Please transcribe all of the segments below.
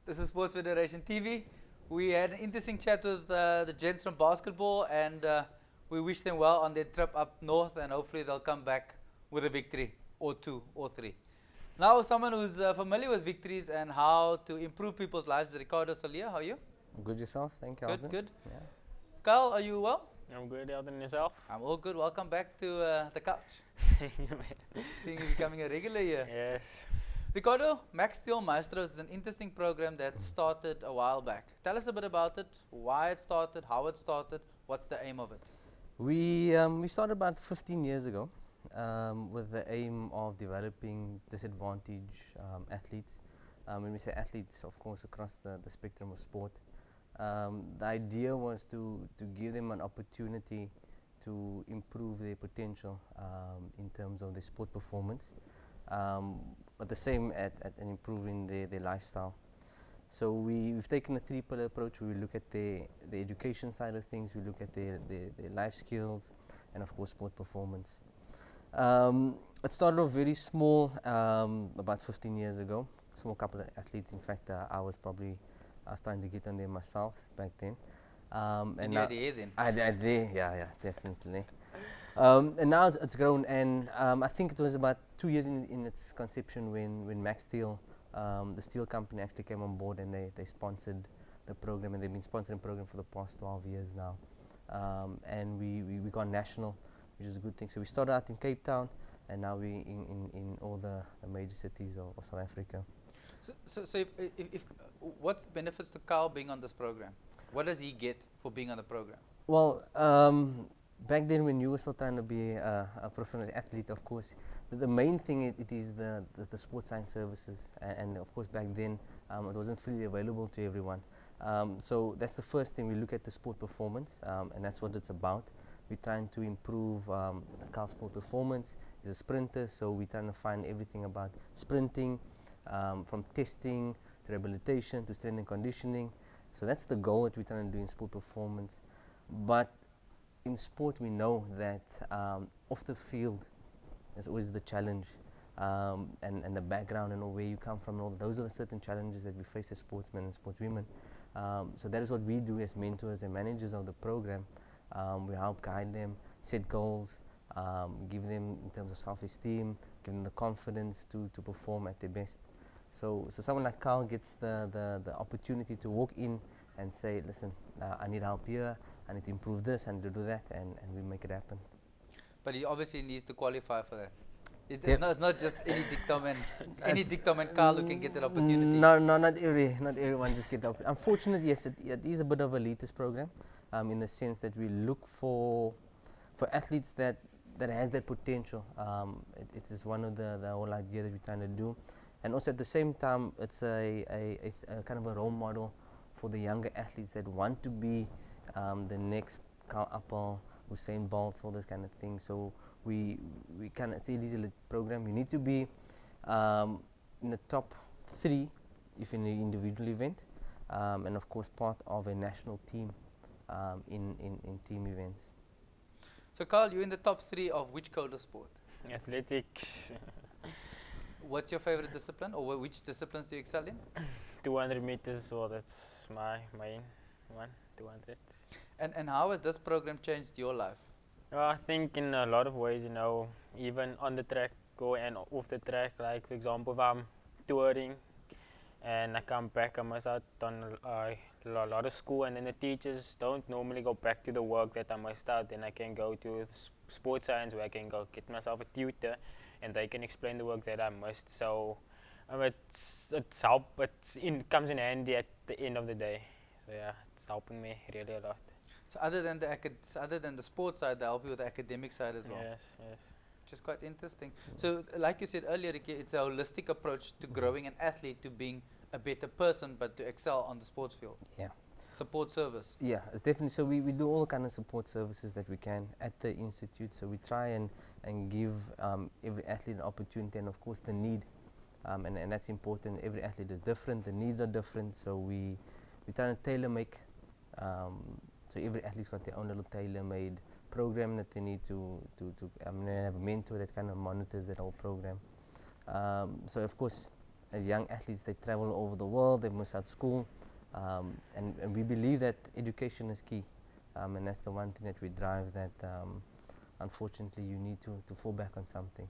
This is Sports Federation TV. We had an interesting chat with the gents from basketball, and we wish them well on their trip up north, and hopefully they'll come back with a victory, or two, or three. Now, someone who's familiar with victories and how to improve people's lives is Ricardo. How are you? Good yourself, thank you. Good, Alvin. good. Yeah. Carl, are you well? I'm good, Alden, yourself? I'm all good. Welcome back to the couch. Seeing you becoming a regular here. Yes. Ricardo, Macsteel Maestros is an interesting program that started a while back. Tell us a bit about it, why it started, how it started, what's the aim of it? We started about 15 years ago with the aim of developing disadvantaged athletes. When we say athletes, of course, across the spectrum of sport. The idea was to give them an opportunity to improve their potential in terms of their sport performance, but the same at improving their lifestyle. So we've taken a three-pillar approach. We look at the education side of things, we look at their life skills, and of course sport performance. It started off very small about 15 years ago. Small couple of athletes. In fact, I was trying to get on there myself back then. And you had the air then? I did, yeah, definitely. And now it's grown, and I think it was about 2 years in its conception when Macsteel, the steel company, actually came on board, and they sponsored the program, and they've been sponsoring the program for the past 12 years now. And we got national, which is a good thing. So we started out in Cape Town, and now we in all the major cities of South Africa. So if what benefits to Carl being on this program? What does he get for being on the program? Well, back then when you were still trying to be a professional athlete, of course, the main thing it is the sports science services, and of course back then it wasn't freely available to everyone. So that's the first thing. We look at the sport performance, and that's what it's about. We're trying to improve Carl's sport performance. He's a sprinter, so we're trying to find everything about sprinting, from testing to rehabilitation to strength and conditioning. So that's the goal that we're trying to do in sport performance. But in sport, we know that off the field is always the challenge, and the background and where you come from. And all those are the certain challenges that we face as sportsmen and sportswomen. So that is what we do as mentors and managers of the program. We help guide them, set goals, give them in terms of self-esteem, give them the confidence to perform at their best. So someone like Carl gets the opportunity to walk in and say, listen, I need help here, I need to improve this, I need to do that, and we make it happen. But he obviously needs to qualify for that. It's not just any dictum and Carl who can get that opportunity. No, not everyone just get the opportunity. Unfortunately, yes, it is a bit of a elitist program, in the sense that we look for athletes that has that potential. It is one of the whole idea that we're trying to do. And also at the same time, it's a kind of a role model for the younger athletes that want to be the next Appel, Usain Bolt, all those kind of things. So we kind of, it is a program. You need to be in the top 3 if in an individual event, and of course part of a national team in team events. So Carl, you're in the top 3 of which code of sport? Athletics. What's your favorite discipline, or which disciplines do you excel in? 200 meters, well, that's my main one, 200. And how has this program changed your life? Well, I think in a lot of ways, even on the track and off the track. Like, for example, if I'm touring and I come back, I must out on a lot of school, and then the teachers don't normally go back to the work that I must out. Then I can go to sports science, where I can go get myself a tutor, and they can explain the work that I missed. So comes in handy at the end of the day. So yeah, it's helping me really a lot. So other than the sports side, they help you with the academic side as well. Yes. Which is quite interesting. So like you said earlier, Ricky, it's a holistic approach to growing an athlete, to being a better person, but to excel on the sports field. Yeah. Support service. Yeah, it's definitely. So we do all kind of support services that we can at the institute. So we try and give every athlete an opportunity, and of course the need, and that's important. Every athlete is different, the needs are different. So we try to tailor make. So every athlete's got their own little tailor-made program that they need to have a mentor that kind of monitors that whole program. So of course, as young athletes, they travel all over the world, they miss out school, and we believe that education is key, and that's the one thing that we drive, that unfortunately you need to fall back on something.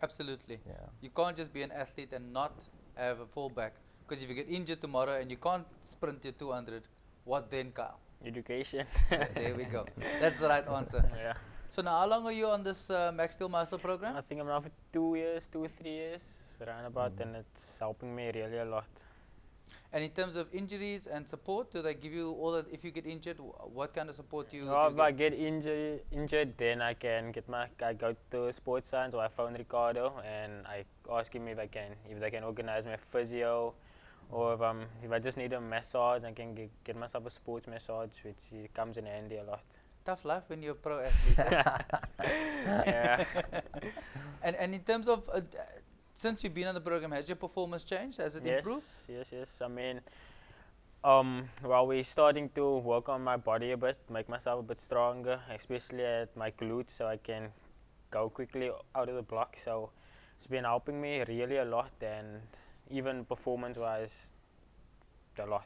Absolutely. Yeah. You can't just be an athlete and not have a fallback. Because if you get injured tomorrow and you can't sprint your 200, what then, Kyle? Education. There we go. That's the right answer. Yeah. So now, how long are you on this Macsteel Master program? I think I'm now for 2 years, 3 years, around about, and it's helping me really a lot. And in terms of injuries and support, do they give you all that? If you get injured, what kind of support do you If get? I get injured, then I can I go to sports science, or I phone Ricardo and I ask him if they can organize my physio, or if I just need a massage, I can get myself a sports massage, which comes in handy a lot. Tough life when you're a pro athlete. Yeah. And in terms of, since you've been on the program, has your performance changed? Has it improved? Yes. I mean, while we're starting to work on my body a bit, make myself a bit stronger, especially at my glutes, so I can go quickly out of the block. So it's been helping me really a lot, and even performance-wise, a lot.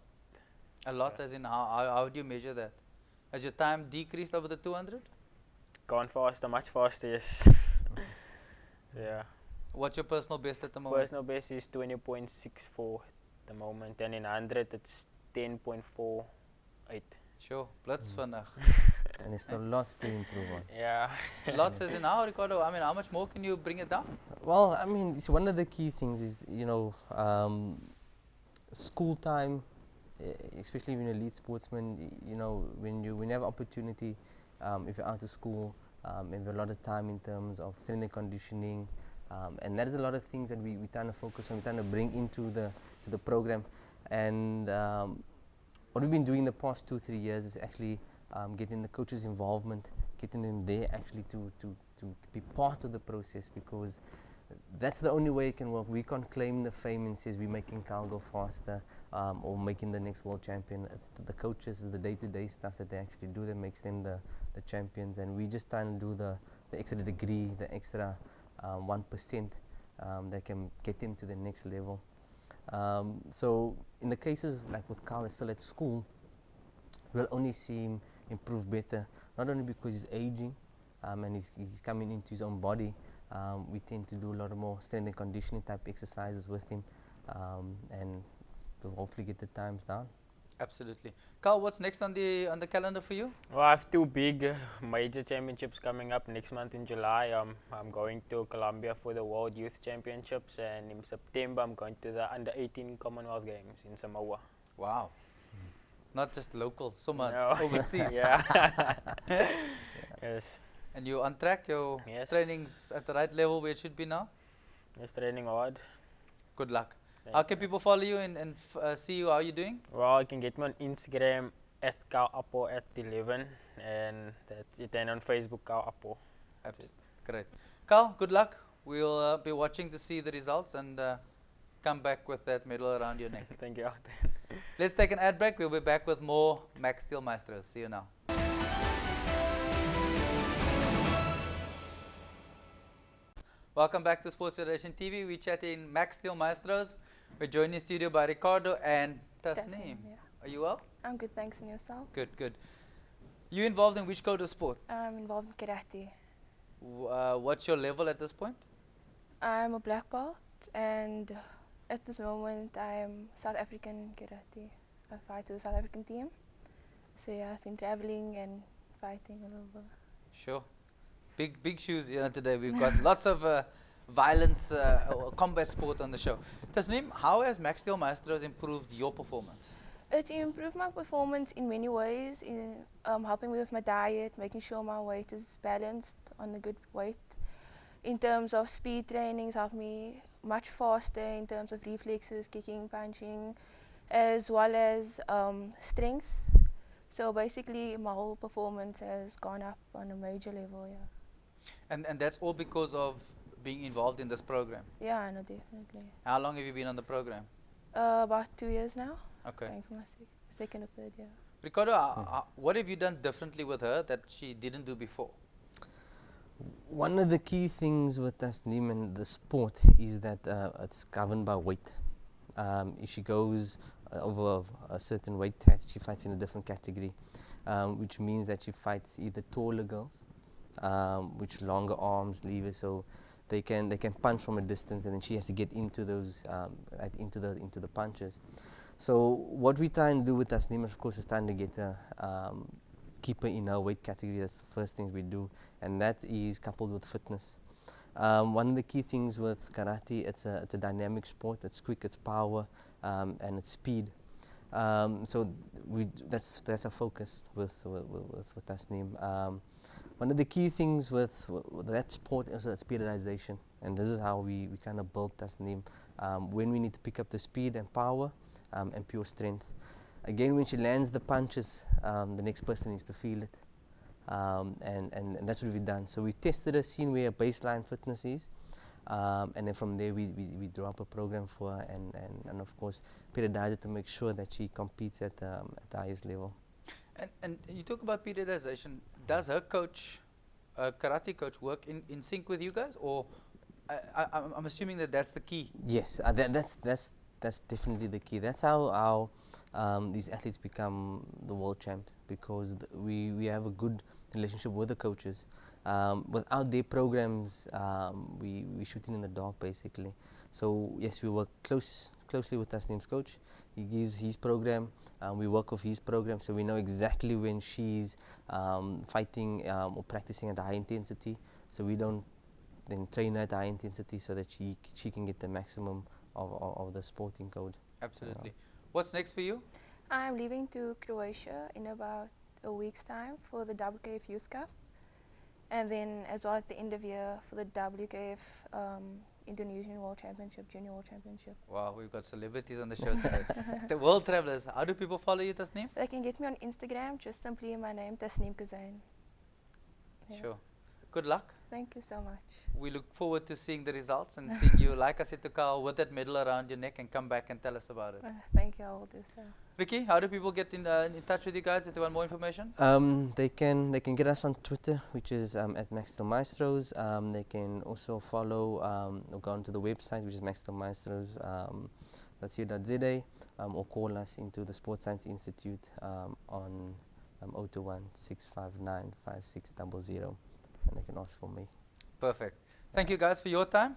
A lot, as in how do you measure that? Has your time decreased over the 200? Gone faster, much faster, yes. Yeah. What's your personal best at the moment? Personal best is 20.64 at the moment, and in 100 it's 10.48. Sure, blitz vandag. And there's still lots to improve on. Yeah. Lots as in how, Ricardo? I mean, how much more can you bring it down? Well, I mean, it's one of the key things is, school time, especially when you're a elite sportsman, when you have opportunity, if you're out of school, you have a lot of time in terms of strength and conditioning, and that is a lot of things that we're trying to focus on, we're trying to bring into the program. And what we've been doing the past 2-3 years is actually getting the coaches' involvement, getting them there actually to be part of the process, because that's the only way it can work. We can't claim the fame and says we're making Kyle go faster or making the next world champion. It's the coaches, the day-to-day stuff that they actually do that makes them the champions, and we just trying to do the extra degree, the extra 1% that can get them to the next level. So in the cases like with Kyle still at school, we'll only see him improve better, not only because he's aging and he's coming into his own body. We tend to do a lot of more strength and conditioning type exercises with him, and we'll hopefully get the times down. Absolutely. Carl, what's next on the calendar for you? Well, I have 2 big major championships coming up next month in July. I'm going to Colombia for the World Youth Championships, and in September I'm going to the Under-18 Commonwealth Games in Samoa. Wow. Not just local, someone No. overseas. Yeah. Yes. And you're on track, your Yes. training's at the right level where it should be now? Just training hard. Good luck. Thank How can people follow you and see you, how you're doing? Well, you can get me on Instagram at Appel at 11, and that's it. And on Facebook, Appel. Great. Carl, good luck. We'll be watching to see the results and come back with that medal around your neck. Thank you. Let's take an ad break. We'll be back with more Macsteel Maestros. See you now. Welcome back to Sports Federation TV. We're chatting Macsteel Maestros. We're joined in studio by Ricardo and Tazneem. Yeah. Are you well? I'm good, thanks, and yourself? Good, good. You involved in which code of sport? I'm involved in karate. What's your level at this point? I'm a black belt, and at this moment I'm South African karate. I fight with the South African team. So yeah, I've been traveling and fighting all over. Sure. Big shoes here today. We've got lots of violence, combat sport on the show. Tazneem, how has Macsteel Maestros improved your performance? It improved my performance in many ways, in helping me with my diet, making sure my weight is balanced on a good weight. In terms of speed trainings, helped me much faster in terms of reflexes, kicking, punching, as well as strength. So basically my whole performance has gone up on a major level, yeah. And that's all because of being involved in this program. Yeah, no, definitely. How long have you been on the program? About 2 years now. Okay. Going for my second or third year. Ricardo, what have you done differently with her that she didn't do before? One of the key things with Tazneem and the sport is that it's governed by weight. If she goes over a certain weight, she fights in a different category, which means that she fights either taller girls, which longer arms, levers, so they can punch from a distance, and then she has to get into those right into the punches. So what we try and do with Tazneem, of course, is trying to get her keep her in her weight category. That's the first thing we do, and that is coupled with fitness. One of the key things with karate, it's a dynamic sport. It's quick, it's power, and it's speed. So that's our focus with Tazneem. One of the key things with that sport is periodization, and this is how we kind of build Tazneem. When we need to pick up the speed and power and pure strength. Again, when she lands the punches, the next person needs to feel it. And that's what we've done. So we tested her, seen where her baseline fitness is, and then from there we draw up a program for her, and of course periodize it to make sure that she competes at the highest level. And you talk about periodization. Does her coach, karate coach, work in sync with you guys, or I'm assuming that that's the key? Yes, that's definitely the key. That's how these athletes become the world champs, because we have a good relationship with the coaches. Without their programs, we shooting in the dark basically. So yes, we work closely with Tazneem's coach. He gives his program, we work with his program, so we know exactly when she's fighting or practicing at a high intensity. So we don't then train her at high intensity so that she can get the maximum of the sporting code. Absolutely. What's next for you? I'm leaving to Croatia in about a week's time for the WKF Youth Cup, and then as well at the end of year for the WKF Indonesian World Championship, Junior World Championship. Wow, we've got celebrities on the show today. The world travelers. How do people follow you, Tazneem? They can get me on Instagram, just simply my name, Tazneem Cozyn. Yeah. Sure. Good luck. Thank you so much. We look forward to seeing the results and seeing you, like I said to Carl, with that medal around your neck, and come back and tell us about it. Thank you, I will do so. Ricky, how do people get in touch with you guys if they want more information? They can get us on Twitter, which is at Macsteel Maestros. They can also follow or go onto the website, which is macsteelmaestros.co.za, or call us into the Sports Science Institute on 021 659 5600, and they can ask for me. Perfect. Thank you guys for your time.